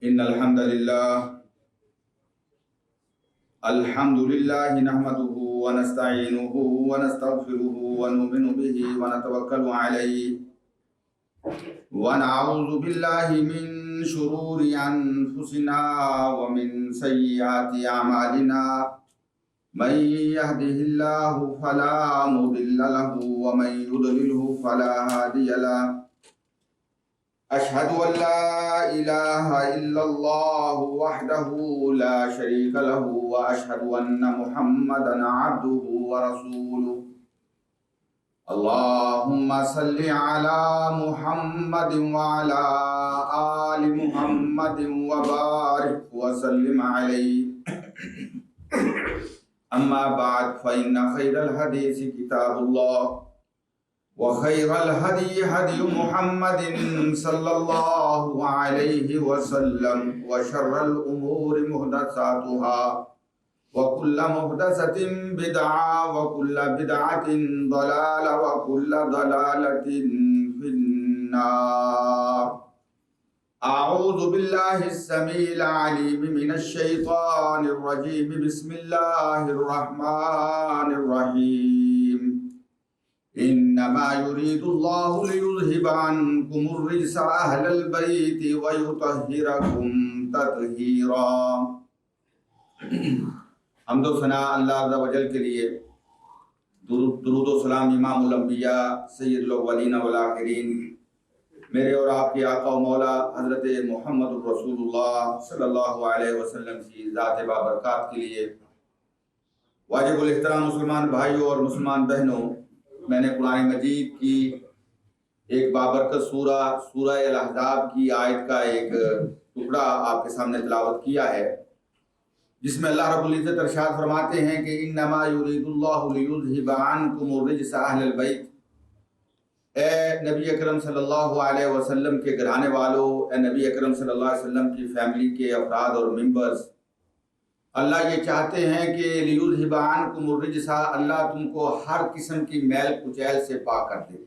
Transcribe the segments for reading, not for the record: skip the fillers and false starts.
إن الحمد لله نحمده ونستعينه ونستغفره ونؤمن به ونتوكل عليه ونعوذ بالله من شرور أنفسنا ومن سيئات أعمالنا من يهده الله فلا مضل له ومن يضلله فلا هادي له أشهد أن لا إله إلا الله وحده لا شريك له وأشهد أن محمدا عبده ورسوله اللهم صل على محمد وعلى آل محمد وبارك وسلم عليه أما بعد فإن خير الحديث كتاب الله وخير الهدي هدي محمد صلى الله عليه وسلم وشر الأمور محدثاتها وكل محدثة بدعة وكل بدعة ضلالة وكل ضلالة في النار. أعوذ بالله السميع العليم من الشيطان الرجيم. بسم الله الرحمن الرحيم. إنما يريد الله ليذهب عنكم الرجس أهل البيت ويطهركم تطهيرا. حمد و ثنا اللہ عز و جل کے لیے، درود و سلام امام الانبیاء سید الاولین والآخرین میرے اور آپ کے آقا و مولا حضرت محمد الرسول اللہ صلی اللہ علیہ وسلم کی ذات بابرکات کے لیے. واجب الاحترام مسلمان بھائیوں اور مسلمان بہنوں، میں نے قرآن مجید کی ایک بابرکت سورہ الاحزاب کی آیت کا ایک ٹکڑا آپ کے سامنے تلاوت کیا ہے، جس میں اللہ رب العزت ارشاد فرماتے ہیں کہ انما یرید اللہ لیذھب عنکم الرجس اہل البیت. اے نبی اکرم صلی اللہ علیہ وسلم کے گھرانے والوں، اے نبی اکرم صلی اللہ علیہ وسلم کی فیملی کے افراد اور ممبرز، اللہ یہ چاہتے ہیں کہ لیذھب عنکم الرجس، اللہ تم کو ہر قسم کی میل کچیل سے پاک کر دے،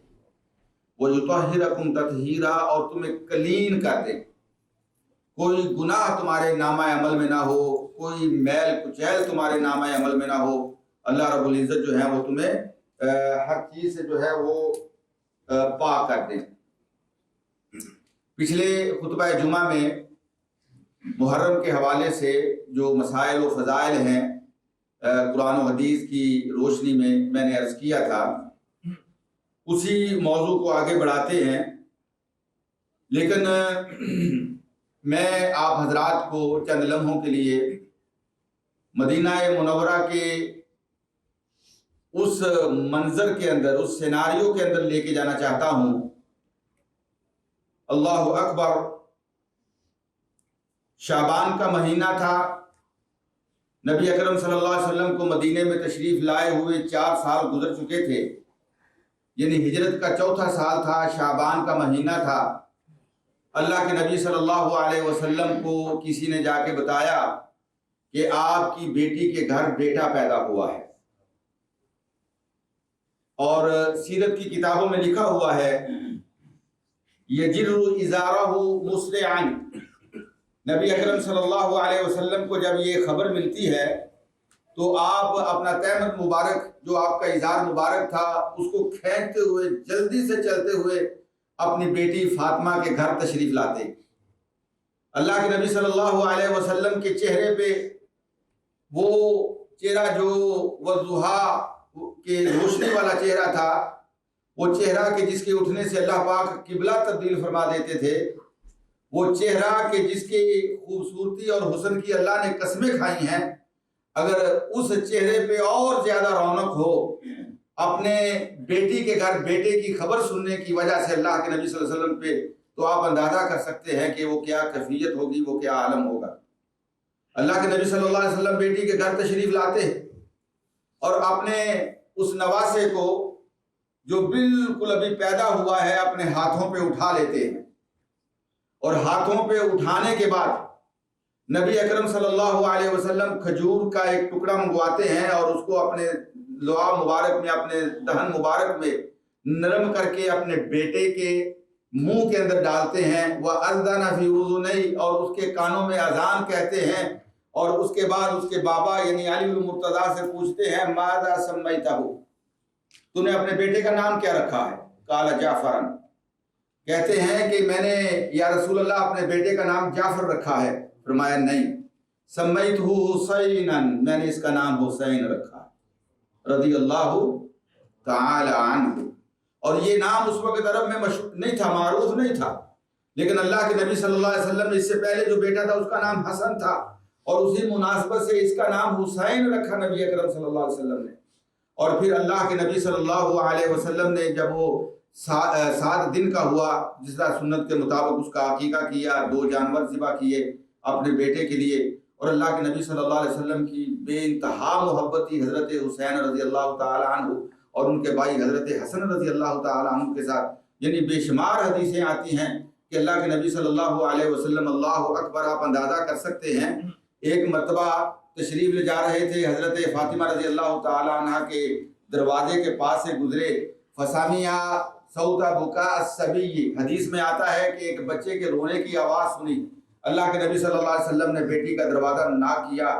ویطہرکم تطہیرا، اور تمہیں کلین کر دے، کوئی گناہ تمہارے نامہ عمل میں نہ ہو، کوئی میل کچیل تمہارے نامہ عمل میں نہ ہو. اللہ رب العزت جو ہے وہ تمہیں ہر چیز سے جو ہے وہ پاک کر دیں. پچھلے خطبہ جمعہ میں محرم کے حوالے سے جو مسائل و فضائل ہیں قرآن و حدیث کی روشنی میں نے عرض کیا تھا، اسی موضوع کو آگے بڑھاتے ہیں. لیکن میں آپ حضرات کو چند لمحوں کے لیے مدینہ منورہ کے اس منظر کے اندر، اس سیناریو کے اندر لے کے جانا چاہتا ہوں. اللہ اکبر، شعبان کا مہینہ تھا. نبی اکرم صلی اللہ علیہ وسلم کو مدینے میں تشریف لائے ہوئے 4 سال گزر چکے تھے، یعنی ہجرت کا 4تھا سال تھا، شعبان کا مہینہ تھا. اللہ کے نبی صلی اللہ علیہ وسلم کو کسی نے جا کے بتایا کہ آپ کی بیٹی کے گھر بیٹا پیدا ہوا ہے، اور سیرت کی کتابوں میں لکھا ہوا ہے یجر ازارہ مسرعا. نبی اکرم صلی اللہ علیہ وسلم کو جب یہ خبر ملتی ہے تو آپ اپنا تہمت مبارک، جو آپ کا ازار مبارک تھا، اس کو کھینچتے ہوئے جلدی سے چلتے ہوئے اپنی بیٹی فاطمہ کے گھر تشریف لاتے. اللہ کے نبی صلی اللہ علیہ وسلم کے چہرے پہ وہ چہرہ جو وضحا کے روشنی والا چہرہ تھا، وہ چہرہ کہ جس کے اٹھنے سے اللہ پاک قبلہ تبدیل فرما دیتے تھے، وہ چہرہ کہ جس کی خوبصورتی اور حسن کی اللہ نے قسمیں کھائی ہیں، اگر اس چہرے پہ اور زیادہ رونق ہو اپنے بیٹی کے گھر بیٹے کی خبر سننے کی وجہ سے اللہ کے نبی صلی اللہ علیہ وسلم پہ، تو آپ اندازہ کر سکتے ہیں کہ وہ کیا کیفیت ہوگی، وہ کیا عالم ہوگا. اللہ کے نبی صلی اللہ علیہ وسلم بیٹی کے گھر تشریف لاتے اور اپنے اس نواسے کو جو بالکل ابھی پیدا ہوا ہے اپنے ہاتھوں پہ اٹھا لیتے ہیں، اور ہاتھوں پہ اٹھانے کے بعد نبی اکرم صلی اللہ علیہ وسلم کھجور کا ایک ٹکڑا منگواتے ہیں اور اس کو اپنے لعاب مبارک میں، اپنے دہن مبارک میں نرم کر کے اپنے بیٹے کے منہ کے اندر ڈالتے ہیں، وَأَذَّنَ فِي أُذُنَيْهِ، اور اس کے کانوں میں اذان کہتے ہیں، اور اس کے بعد اس کے بابا یعنی علی المرتضیٰ سے پوچھتے ہیں ماذا سمیتہ، تو نے اپنے بیٹے کا نام کیا رکھا ہے؟ قال جعفر، کہتے ہیں کہ میں نے یا رسول اللہ اپنے بیٹے کا نام جعفر رکھا ہے، فرمایا نہیں، سمیتہ حسینا، میں نے اس کا نام حسین رکھا رضی اللہ تعالی عنہ۔ اور یہ نام اس وقت عرب میں مشہور نہیں تھا، معروف نہیں تھا، لیکن اللہ کے نبی صلی اللہ علیہ وسلم نے اس سے پہلے جو بیٹا تھا اس کا نام حسن تھا، اور اسی مناسبت سے اس کا نام حسین رکھا نبی اکرم صلی اللہ علیہ وسلم نے۔ اور پھر اللہ کے نبی صلی اللہ علیہ وسلم نے جب وہ 7 دن کا ہوا، جس طرح سنت کے مطابق اس کا عقیقہ کیا، 2 جانور ذبح کیے اپنے بیٹے کے لیے، اور اللہ کے نبی صلی اللہ علیہ وسلم کی بے انتہا محبت تھی حضرت حسین رضی اللہ تعالی عنہ اور ان کے بھائی حضرت حسن رضی اللہ تعالی عنہ کے ساتھ، یعنی بے شمار حدیثیں آتی ہیں کہ اللہ کے نبی صلی اللہ علیہ وسلم، اللہ اکبر، آپ اندازہ کر سکتے ہیں، ایک مرتبہ تشریف لے جا رہے تھے، حضرت فاطمہ رضی اللہ تعالی عنہ کے دروازے کے پاس سے گزرے، فسامیا صوت بکاء الصبی، حدیث میں آتا ہے کہ ایک بچے کے رونے کی آواز سنی، اللہ کے نبی صلی اللہ علیہ وسلم نے بیٹی کا دروازہ نہ کیا،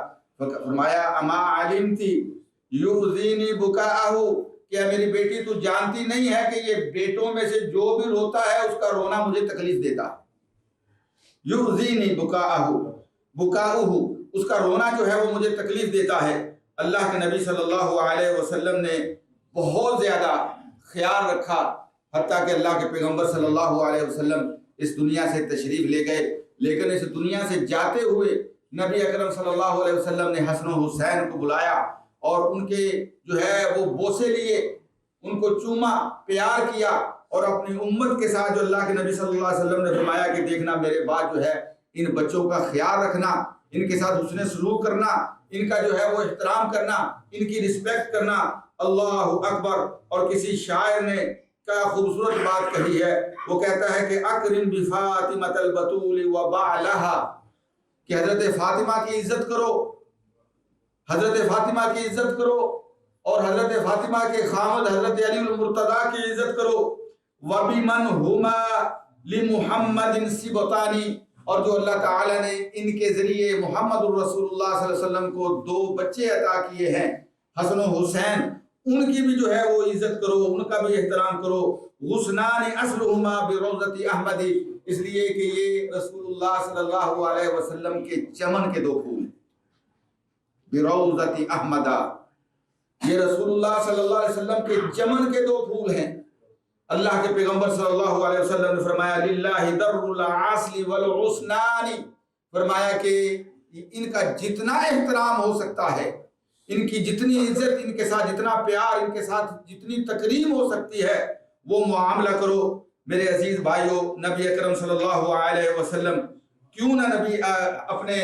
فرمایا اما علمتی یؤذینی بکاءہ، کیا میری بیٹی تو جانتی نہیں ہے کہ یہ بیٹوں میں سے جو بھی روتا ہے اس کا رونا مجھے تکلیف دیتا ہے، یؤذینی بکاءہ، بکاؤہ، اس کا رونا جو ہے وہ مجھے تکلیف دیتا ہے۔ اللہ کے نبی صلی اللہ علیہ وسلم نے بہت زیادہ خیال رکھا، حتیٰ کہ اللہ کے پیغمبر صلی اللہ علیہ وسلم اس دنیا سے تشریف لے گئے، لیکن اس دنیا سے جاتے ہوئے نبی اکرم صلی اللہ علیہ وسلم نے حسن و حسین کو بلایا اور ان کے جو ہے وہ بوسے لیے، ان کو چوما، پیار کیا، اور اپنی امت کے ساتھ جو اللہ کے نبی صلی اللہ علیہ وسلم نے فرمایا کہ دیکھنا میرے بعد جو ہے ان بچوں کا خیال رکھنا، ان کے ساتھ حسن سلوک کرنا، ان کا جو ہے وہ احترام کرنا، ان کی رسپیکٹ کرنا، اللہ اکبر۔ اور کسی شاعر نے کیا خوبصورت بات کہی ہے، وہ کہتا ہے کہ اکرم بفاطمۃ البتول وبعلہا، کہ حضرت فاطمہ کی عزت کرو، حضرت فاطمہ کی عزت کرو، اور حضرت فاطمہ کے خامد حضرت علی المرتضیٰ کی عزت کرو، وبمن ہما لمحمد سبطانی، اور جو اللہ تعالیٰ نے ان کے ذریعے محمد الرسول اللہ صلی اللہ علیہ وسلم کو 2 بچے عطا کیے ہیں، حسن و حسین، ان کی بھی جو ہے وہ عزت کرو، ان کا بھی احترام کرو۔ غصنان اصلہما بروضۃ احمد، اس لیے کہ یہ رسول اللہ صلی اللہ علیہ وسلم کے چمن کے 2 پھول ہیں، بروضۃ احمد، یہ رسول اللہ صلی اللہ علیہ وسلم کے چمن کے 2 پھول ہیں۔ اللہ کے پیغمبر صلی اللہ علیہ وسلم نے فرمایا للہ در العاصل والغصنان، فرمایا کہ ان کا جتنا احترام ہو سکتا ہے، ان کی جتنی عزت، ان کے ساتھ جتنا پیار، ان کے ساتھ جتنی تکریم ہو سکتی ہے وہ معاملہ کرو۔ میرے عزیز بھائیو، نبی اکرم صلی اللہ علیہ وسلم کیوں نہ نبی اپنے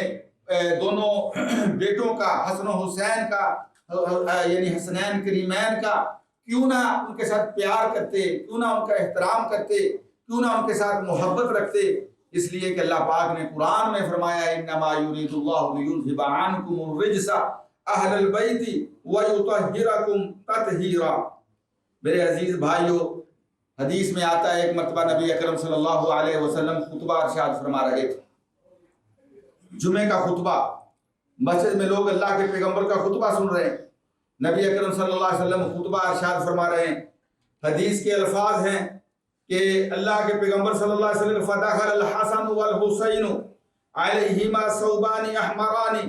دونوں بیٹوں کا، حسن و حسین کا یعنی حسنین کریمین کا، کیوں نہ ان کے ساتھ پیار کرتے، کیوں نہ ان کا احترام کرتے، کیوں نہ ان کے ساتھ محبت رکھتے؟ اس لیے کہ اللہ پاک نے قرآن میں فرمایا انما یرید اللہ لیذھب عنکم الرجس اہل البیت ویطہرکم تطہیرا۔ میرے عزیز بھائیو، حدیث میں آتا ہے ایک مرتبہ نبی اکرم صلی اللہ علیہ وسلم خطبہ ارشاد فرما رہے تھے، جمعے کا خطبہ، مسجد میں لوگ اللہ کے پیغمبر کا خطبہ سن رہے ہیں، نبی اکرم صلی اللہ علیہ وسلم خطبہ ارشاد فرما رہے ہیں۔ حدیث کے الفاظ ہیں کہ اللہ کے پیغمبر صلی اللہ علیہ وسلم فدخل الحسن والحسین علیہما ثوبان احمران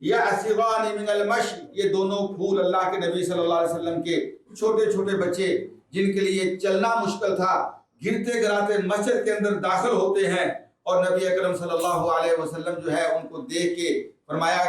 یعصران من المشی، یہ دونوں پھول اللہ کے نبی صلی اللہ علیہ وسلم کے چھوٹے چھوٹے بچے جن کے لیے چلنا مشکل تھا، گرتے گراتے مسجد کے اندر داخل ہوتے ہیں، اور نبی اکرم صلی اللہ علیہ وسلم جو ہے ان کو دیکھ کے فرمایا،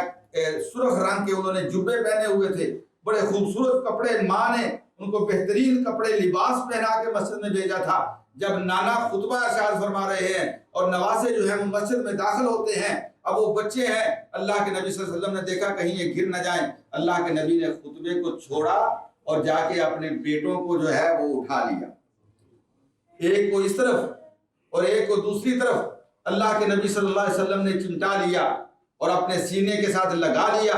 سرخ رنگ کے انہوں نے جبے پہنے ہوئے تھے، بڑے خوبصورت کپڑے، ماں نے ان کو بہترین کپڑے لباس پہنا کے مسجد میں بھیجا تھا۔ جب نانا خطبہ ارشاد فرما رہے ہیں اور نواسے جو ہیں وہ مسجد میں داخل ہوتے ہیں، اب وہ بچے ہیں، اللہ کے نبی صلی اللہ علیہ وسلم نے دیکھا کہیں یہ گر نہ جائیں، اللہ کے نبی نے خطبے کو چھوڑا اور جا کے اپنے بیٹوں کو جو ہے وہ اٹھا لیا، ایک کو اس طرف اور ایک کو دوسری طرف، اللہ کے نبی صلی اللہ علیہ وسلم نے چمٹا لیا اور اپنے سینے کے ساتھ لگا لیا،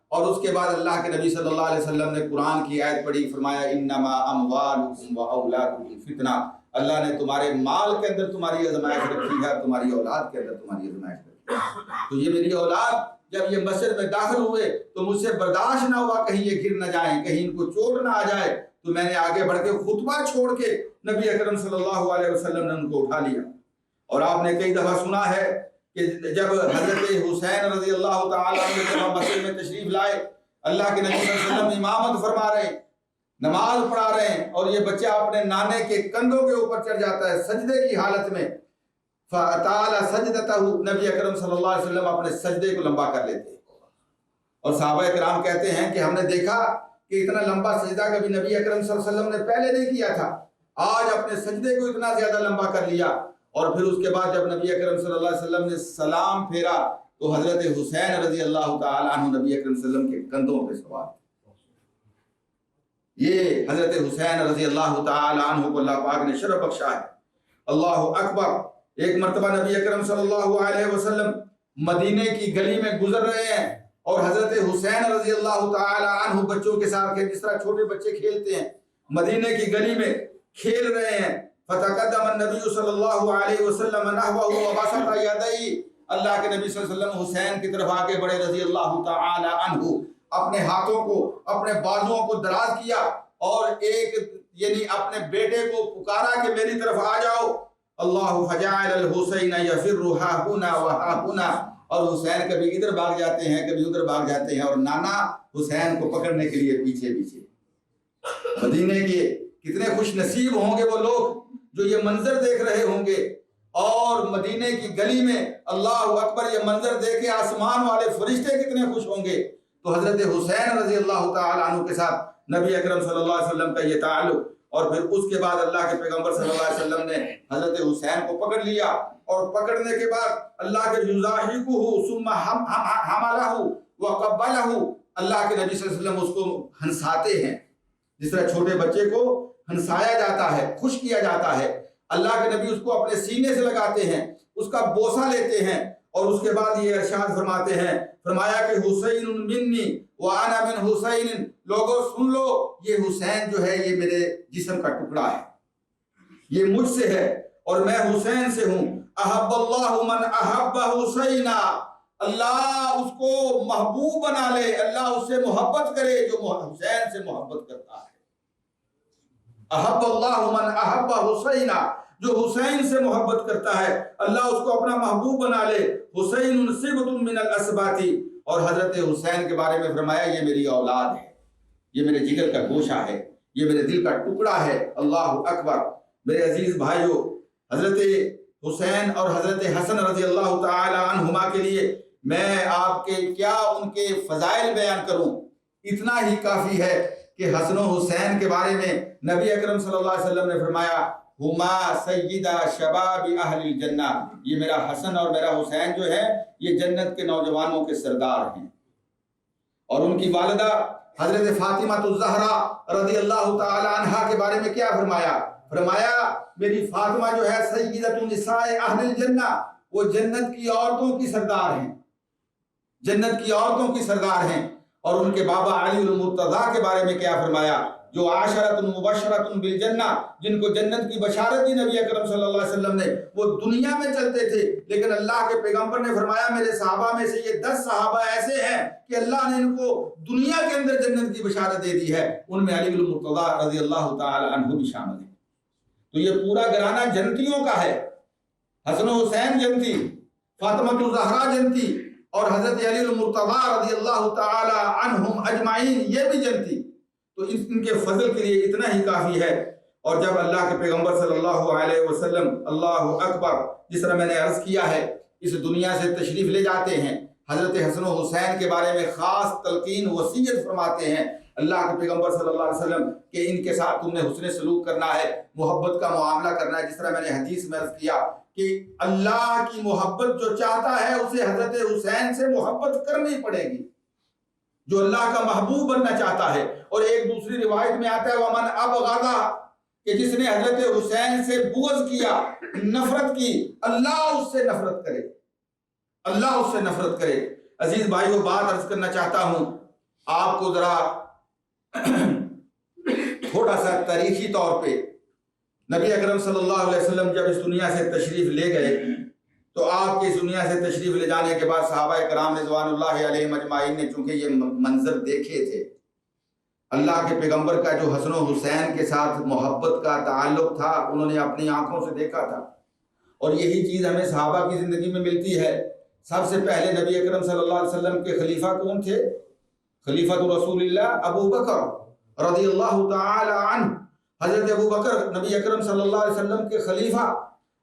اور اس کے بعد اللہ کے نبی صلی اللہ علیہ وسلم نے قرآن کی آیت پڑھی، فرمایا انما اموالکم واولادکم فتنہ، اللہ نے تمہارے مال کے اندر تمہاری آزمائش رکھی ہے، تمہاری اولاد کے اندر تمہاری آزمائش رکھی ہے۔ تو یہ میری اولاد جب یہ مسجد میں داخل ہوئے تو مجھ سے برداشت نہ ہوا کہیں یہ گر نہ جائیں، کہیں ان کو چوٹ نہ آ جائے، تو میں نے آگے بڑھ کے خطبہ چھوڑ کے نبی اکرم صلی اللہ علیہ وسلم نے ان کو اٹھا لیا۔ اور آپ نے کئی دفعہ سنا ہے کہ جب حضرت حسین رضی اللہ تعالیٰ عنہ مسجد میں تشریف لائے، اللہ کے نبی صلی اللہ علیہ وسلم امامت فرما رہے ہیں، نماز پڑھا رہے ہیں، اور یہ بچہ اپنے نانے کے کندھوں کے اوپر چڑھ جاتا ہے سجدے کی حالت میں، فَأَطَالَ سَجْدَتَهُ، نبی اکرم صلی اللہ علیہ وسلم اپنے سجدے کو لمبا کر لیتے ہیں۔ اور صحابہ کرام کہتے ہیں کہ ہم نے دیکھا کہ اتنا لمبا سجدہ کبھی نبی اکرم صلی اللہ علیہ وسلم نے پہلے نہیں کیا تھا، آج اپنے سجدے کو اتنا زیادہ لمبا کر لیا۔ اور پھر اس کے بعد جب نبی اکرم صلی اللہ علیہ وسلم نے سلام پھیرا تو حضرت حسین رضی اللہ تعالیٰ عنہ نبی اکرم صلی اللہ علیہ وسلم کے کندھوں پہ سوار۔ یہ حضرت حسین رضی اللہ تعالیٰ عنہ کو اللہ پاک نے شرف بخشا ہے۔ اللہ اکبر۔ ایک مرتبہ نبی اکرم صلی اللہ علیہ وسلم مدینے کی گلی میں گزر رہے ہیں اور حضرت حسین رضی اللہ تعالیٰ عنہ بچوں کے ساتھ جس طرح چھوٹے بچے کھیلتے ہیں مدینے کی گلی میں کھیل رہے ہیں، فتقدم النبی صلی اللہ علیہ وسلم نحوہ وبسط یدیہ، اللہ کے نبی صلی اللہ علیہ وسلم حسین کی طرف آگے بڑھے رضی اللہ تعالی عنہ، اپنے ہاتھوں کو اپنے بازوؤں کو دراز کیا اور ایک یعنی اپنے بیٹے کو پکارا کہ میری طرف آ جاؤ۔ اللہ فجعل الحسین یفر ہا ہنا وہا ہنا، اور حسین کبھی ادھر بھاگ جاتے ہیں کبھی ادھر بھاگ جاتے ہیں، اور نانا حسین کو پکڑنے کے لیے پیچھے پیچھے۔ مدینے کے کتنے خوش نصیب ہوں گے وہ لوگ جو یہ منظر دیکھ رہے ہوں گے، اور مدینے کی گلی میں اللہ اکبر یہ منظر دیکھے آسمان والے فرشتے کتنے خوش ہوں گے۔ تو حضرت حسین رضی اللہ تعالیٰ عنہ کے ساتھ نبی اکرم صلی اللہ علیہ وسلم کا یہ تعلق، اور پھر اس کے بعد اللہ کے پیغمبر صلی اللہ علیہ وسلم نے حضرت حسین کو پکڑ لیا، اور پکڑنے کے بعد اللہ کے یضاحکہ ثم حملہ وقبلہ، اللہ کے نبی صلی اللہ علیہ وسلم اس کو ہنساتے ہیں جس طرح چھوٹے بچے کو ہنسایا جاتا ہے، خوش کیا جاتا ہے۔ اللہ کے نبی اس کو اپنے سینے سے لگاتے ہیں، اس کا بوسہ لیتے ہیں، اور اس کے بعد یہ ارشاد فرماتے ہیں، فرمایا کہ حسین منی وانا من حسین، لوگوں سن لو یہ حسین جو ہے یہ میرے جسم کا ٹکڑا ہے، یہ مجھ سے ہے اور میں حسین سے ہوں۔ احب اللہ من احب حسینا، اللہ اس کو محبوب بنا لے، اللہ اس سے محبت کرے جو حسین سے محبت کرتا ہے۔ احب اللہ من احب حسینا، جو حسین سے محبت کرتا ہے اللہ اس کو اپنا محبوب بنا لے۔ حسین صبت من الاسباط، اور حضرت حسین کے بارے میں فرمایا یہ میری اولاد ہے، یہ میرے جگر کا گوشہ ہے، یہ میرے دل کا ٹکڑا ہے۔ اللہ اکبر۔ میرے عزیز بھائیو، حضرت حسین اور حضرت حسن رضی اللہ تعالی عنہما کے لیے میں آپ کے کیا ان کے فضائل بیان کروں، اتنا ہی کافی ہے کہ حسن و حسین کے بارے میں نبی اکرم صلی اللہ علیہ وسلم نے فرمایا ہما سیدہ شباب اہل الجنہ، یہ میرا حسن اور میرا حسین جو ہے یہ جنت کے نوجوانوں کے سردار ہیں۔ اور ان کی والدہ حضرت فاطمہ الزہرا رضی اللہ تعالی عنہا کے بارے میں کیا فرمایا؟ فرمایا میری فاطمہ جو ہے سیدۃ نساء اہل الجنہ، وہ جنت کی عورتوں کی سردار ہیں، جنت کی عورتوں کی سردار ہیں۔ اور ان کے بابا علی المرتضیٰ کے بارے میں کیا فرمایا؟ جو عاشرۃ مبشرۃ بالجنہ، جن کو جنت کی بشارت دی نبی اکرم صلی اللہ علیہ وسلم نے، وہ دنیا میں چلتے تھے لیکن اللہ کے پیغمبر نے فرمایا میرے صحابہ میں سے یہ 10 صحابہ ایسے ہیں کہ اللہ نے ان کو دنیا کے اندر جنت کی بشارت دے دی ہے، ان میں علی المرتضیٰ رضی اللہ تعالی عنہ بھی شامل ہیں۔ تو یہ پورا گھرانہ جنتیوں کا ہے، حسن و حسین جنتی، فاطمہ الزہرا جنتی، اور حضرت علی المرتضیٰ رضی اللہ تعالی عنہم اجمعین یہ بھی جنتی۔ تو ان کے فضل کے لیے اتنا ہی کافی ہے۔ اور جب اللہ کے پیغمبر صلی اللہ علیہ وسلم اللہ اکبر جس طرح میں نے عرض کیا ہے اس دنیا سے تشریف لے جاتے ہیں، حضرت حسن و حسین کے بارے میں خاص تلقین وصیت فرماتے ہیں اللہ کے پیغمبر صلی اللہ علیہ وسلم کہ ان کے ساتھ تم نے حسن سلوک کرنا ہے، محبت کا معاملہ کرنا ہے۔ جس طرح میں نے حدیث میں عرض کیا کہ اللہ کی محبت جو چاہتا ہے اسے حضرت حسین سے محبت کرنی پڑے گی، جو اللہ کا محبوب بننا چاہتا ہے۔ اور ایک دوسری روایت میں آتا ہے ومن ابغض، کہ جس نے حضرت حسین سے بغض کیا، نفرت کی، اللہ اس سے نفرت کرے، اللہ اس سے نفرت کرے۔ عزیز بھائیو، بات عرض کرنا چاہتا ہوں آپ کو ذرا تھوڑا سا تاریخی طور پہ نبی اکرم صلی اللہ علیہ وسلم جب اس دنیا سے تشریف لے گئے تو آپ کے اس دنیا سے تشریف لے جانے کے بعد صحابہ کرام رضوان اللہ علیہم اجمعین نے چونکہ یہ منظر دیکھے تھے، اللہ کے پیغمبر کا جو حسن و حسین کے ساتھ محبت کا تعلق تھا انہوں نے اپنی آنکھوں سے دیکھا تھا، اور یہی چیز ہمیں صحابہ کی زندگی میں ملتی ہے۔ سب سے پہلے نبی اکرم صلی اللہ علیہ وسلم کے خلیفہ کون تھے؟ خلیفۃ رسول اللہ ابو بکر رضی اللہ تعالی عنہ۔ حضرت ابو بکر نبی اکرم صلی اللہ علیہ وسلم کے خلیفہ،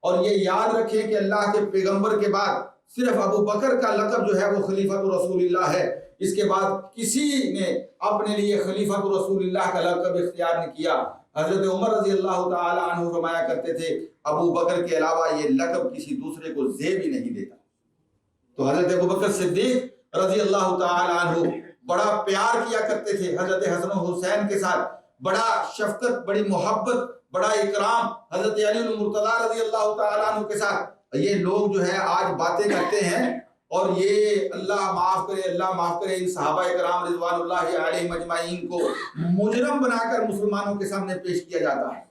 اور یہ یاد رکھیں کہ اللہ کے پیغمبر کے بعد صرف ابو بکر کا لقب جو ہے وہ خلیفۃ رسول اللہ ہے، اس کے بعد کسی نے اپنے لیے خلیفۃ رسول اللہ کا لقب اختیار نہیں کیا۔ حضرت عمر رضی اللہ تعالی عنہ فرمایا کرتے تھے ابو بکر کے علاوہ یہ لقب کسی دوسرے کو زیب ہی نہیں دیتا۔ تو حضرت ابو بکر صدیق رضی اللہ تعالی عنہ بڑا پیار کیا کرتے تھے حضرت حسن و حسین کے ساتھ، بڑا شفقت، بڑی محبت، بڑا اکرام حضرت علی المرتضیٰ رضی اللہ تعالیٰ عنہ کے ساتھ۔ یہ لوگ جو ہے آج باتیں کرتے ہیں اور یہ اللہ معاف کرے ان صحابہ کرام رضوان اللہ علیہم اجمعین کو مجرم بنا کر مسلمانوں کے سامنے پیش کیا جاتا ہے،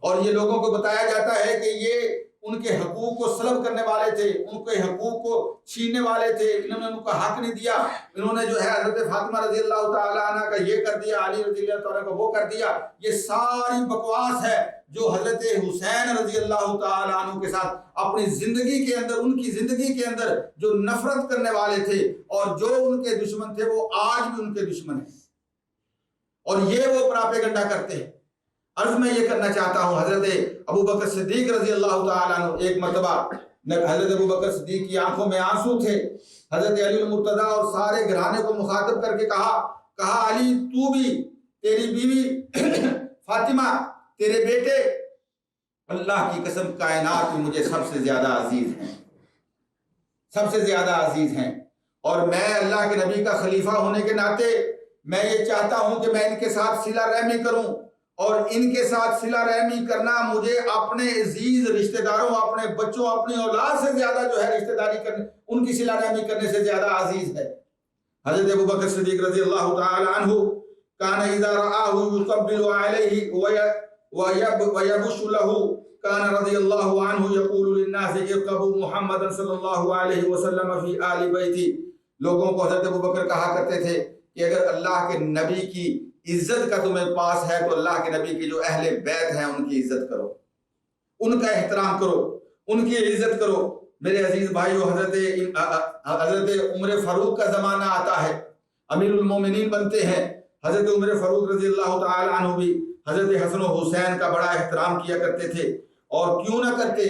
اور یہ لوگوں کو بتایا جاتا ہے کہ یہ ان کے حقوق کو سلب کرنے والے تھے، ان کے حقوق کو چھیننے والے تھے، انہوں نے ان کا حق نہیں دیا، انہوں نے جو ہے حضرت فاطمہ رضی اللہ تعالیٰ عنہ کا یہ کر دیا، علی رضی اللہ تعالیٰ کا وہ کر دیا۔ یہ ساری بکواس ہے جو حضرت حسین رضی اللہ تعالیٰ عنہ کے ساتھ اپنی زندگی کے اندر، ان کی زندگی کے اندر جو نفرت کرنے والے تھے اور جو ان کے دشمن تھے وہ آج بھی ان کے دشمن ہیں، اور یہ وہ پراپیگنڈا کرتے ہیں۔ عرض میں یہ کرنا چاہتا ہوں، حضرت ابو بکر صدیق رضی اللہ تعالیٰ عنہ ایک مرتبہ حضرت ابو بکر صدیق کی آنکھوں میں آنسو تھے، حضرت علی المرتضیٰ اور سارے گھرانے کو مخاطب کر کے کہا علی تو بھی، تیری بیوی فاطمہ، تیرے بیٹے اللہ کی قسم کائنات میں مجھے سب سے زیادہ عزیز ہیں، سب سے زیادہ عزیز ہیں، اور میں اللہ کے نبی کا خلیفہ ہونے کے ناطے میں یہ چاہتا ہوں کہ میں ان کے ساتھ صلہ رحمی کروں، اور ان کے ساتھ صلہ رحمی کرنا مجھے اپنے عزیز رشتہ داروں، اپنے بچوں، اپنی اولاد سے زیادہ جو ہے رشتہ داری کرنے، ان کی صلہ رحمی کرنے سے زیادہ عزیز ہے۔ حضرت ابو بکر صدیق رضی اللہ تعالی عنہ کان اذا رآہ یقبل علیہ ویبش له کان رضی اللہ عنہ یقول للناس ارقبوا محمد صلی اللہ علیہ وسلم فی آل بیتی۔ لوگوں کو حضرت ابو بکر کہا کرتے تھے کہ اگر اللہ کے نبی کی عزت کا تمہیں پاس ہے تو اللہ کے نبی کی جو اہل بیت ہیں ان کی عزت کرو، ان کا احترام کرو، ان کی عزت کرو۔ میرے عزیز بھائیو، حضرت عمر فاروق کا زمانہ آتا ہے، امیر المومنین بنتے ہیں۔ حضرت عمر فاروق رضی اللہ تعالی عنہ بھی حضرت حسن و حسین کا بڑا احترام کیا کرتے تھے، اور کیوں نہ کرتے،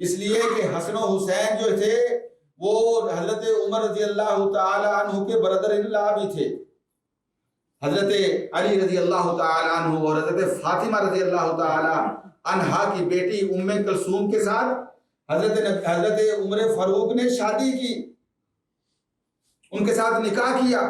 اس لیے کہ حسن و حسین جو تھے وہ حضرت عمر رضی اللہ تعالی عنہ کے برادر اللہ بھی تھے۔ حضرت علی رضی اللہ تعالی عنہ اور حضرت فاطمہ رضی اللہ تعالی عنہا کی بیٹی ام کلثوم کے ساتھ حضرت عمر فاروق نے شادی کی، ان کے ساتھ نکاح کیا،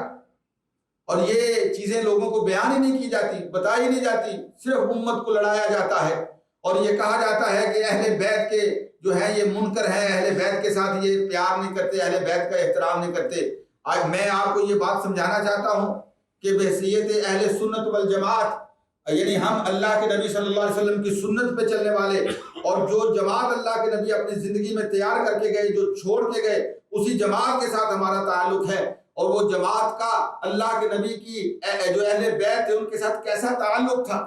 اور یہ چیزیں لوگوں کو بیان ہی نہیں کی جاتی، بتائی نہیں جاتی، صرف امت کو لڑایا جاتا ہے، اور یہ کہا جاتا ہے کہ اہل بیت کے جو ہے یہ منکر ہیں، اہل بیت کے ساتھ یہ پیار نہیں کرتے، اہل بیت کا احترام نہیں کرتے۔ آج میں آپ کو یہ بات سمجھانا چاہتا ہوں کہ بحیثیت اہل سنت والجماعت، یعنی ہم اللہ کے نبی صلی اللہ علیہ وسلم کی سنت پہ چلنے والے، اور جو جماعت اللہ کے نبی اپنی زندگی میں تیار کر کے گئے، جو چھوڑ کے گئے، اسی جماعت کے ساتھ ہمارا تعلق ہے، اور وہ جماعت کا اللہ کے نبی کی جو اہل بیت ہے ان کے ساتھ کیسا تعلق تھا۔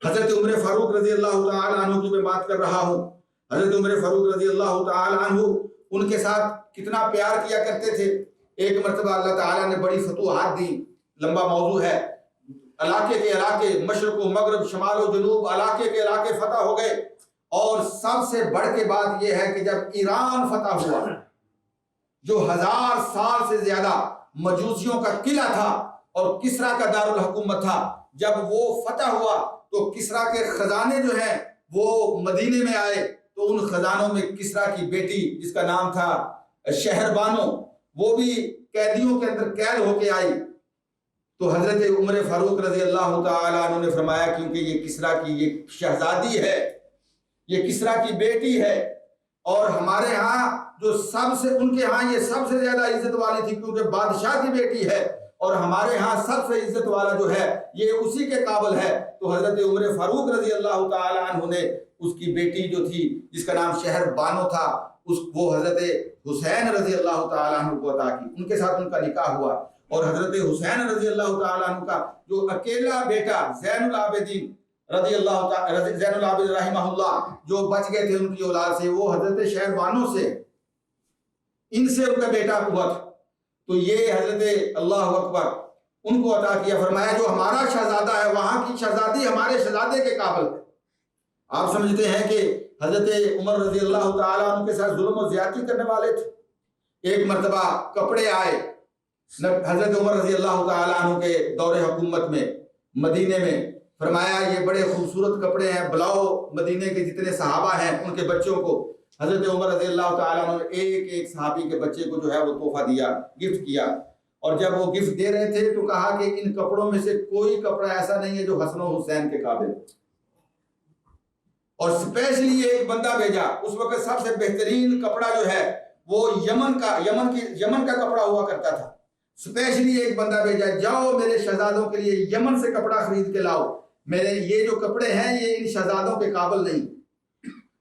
حضرت عمر فاروق رضی اللہ تعالی عنہ کی میں بات کر رہا ہوں، حضرت عمر فاروق رضی اللہ تعالی عنہ ان کے ساتھ کتنا پیار کیا کرتے تھے۔ ایک مرتبہ اللہ تعالیٰ نے بڑی فتوحات دی، لمبا موضوع ہے، علاقے کے علاقے، مشرق و مغرب، شمال و جنوب، علاقے کے علاقے فتح ہو گئے، اور سب سے بڑھ کے بات یہ ہے کہ جب ایران فتح ہوا، جو 1000 سال سے زیادہ مجوسیوں کا قلعہ تھا اور کسریٰ کا دارالحکومت تھا، جب وہ فتح ہوا تو کسریٰ کے خزانے جو ہیں وہ مدینے میں آئے، تو ان خزانوں میں کسریٰ کی بیٹی جس کا نام تھا شہر بانو، وہ بھی قیدیوں کے اندر قید ہو کے آئی۔ تو حضرت عمر فاروق رضی اللہ تعالیٰ عنہ نے فرمایا کیونکہ یہ کسریٰ کی یہ شہزادی ہے، یہ کسریٰ کی بیٹی ہے، اور ہمارے ہاں جو سب سے ان کے ہاں یہ سب سے زیادہ عزت والی تھی کیونکہ بادشاہ کی بیٹی ہے، اور ہمارے ہاں سب سے عزت والا جو ہے یہ اسی کے قابل ہے. تو حضرت عمر فاروق رضی اللہ تعالیٰ عنہ نے اس کی بیٹی جو تھی جس کا نام شہر بانو تھا وہ حضرت حسین رضی اللہ تعالیٰ عنہ کو عطا کی. ان کے ساتھ ان کا نکاح ہوا اور حضرت حسین رضی اللہ تعالیٰ عنہ کا جو اکیلا بیٹا زین العابدین رضی اللہ تعالیٰ زین العابدین رحمہ اللہ جو بچ گئے تھے ان کی اولاد سے، وہ حضرت شہر بانو سے، ان سے ان کا بیٹا ہوا تھا. تو یہ حضرت اللہ اکبر ان کو عطا کیا. فرمایا جو ہمارا شہزادہ ہے وہاں کی شہزادی ہمارے شہزادے کے قابل ہے. آپ سمجھتے ہیں کہ حضرت عمر رضی اللہ تعالیٰ عنہ کے ساتھ ظلم و زیادتی کرنے والے تھے. ایک مرتبہ کپڑے آئے حضرت عمر رضی اللہ تعالیٰ عنہ کے دور حکومت میں مدینے میں. فرمایا یہ بڑے خوبصورت کپڑے ہیں، بلاؤ مدینے کے جتنے صحابہ ہیں ان کے بچوں کو. حضرت عمر رضی اللہ تعالیٰ عنہ نے ایک ایک صحابی کے بچے کو جو ہے وہ تحفہ دیا، گفٹ کیا. اور جب وہ گفٹ دے رہے تھے تو کہا کہ ان کپڑوں میں سے کوئی کپڑا ایسا نہیں ہے جو حسن و حسین کے قابل. اور اسپیشلی ایک بندہ بھیجا. اس وقت سب سے بہترین کپڑا جو ہے وہ یمن کا کپڑا ہوا کرتا تھا. اسپیشلی ایک بندہ بھیجا، جاؤ میرے شہزادوں کے لیے یمن سے کپڑا خرید کے لاؤ، میرے یہ جو کپڑے ہیں یہ ان شہزادوں کے قابل نہیں.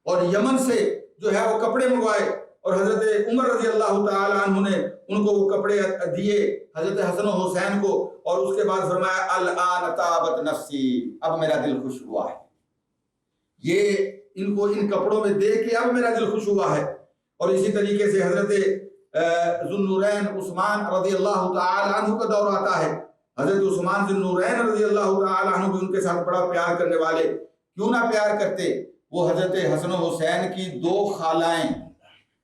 اور یمن سے جو ہے وہ کپڑے منگوائے اور حضرت عمر رضی اللہ تعالیٰ عنہ نے ان کو وہ کپڑے دیے حضرت حسن و حسین کو. اور اس کے بعد فرمایا الآن طابت نفسی، اب میرا دل خوش ہوا ہے. یہ ان کو ان کپڑوں میں دیکھ کے اب میرا دل خوش ہوا ہے. اور اسی طریقے سے حضرت ذو النورین عثمان رضی اللہ تعالی عنہ کا دور آتا ہے. حضرت عثمان ذو النورین رضی اللہ تعالی عنہ بھی ان کے ساتھ بڑا پیار کرنے والے. کیوں نہ پیار کرتے، وہ حضرت حسن و حسین کی دو خالائیں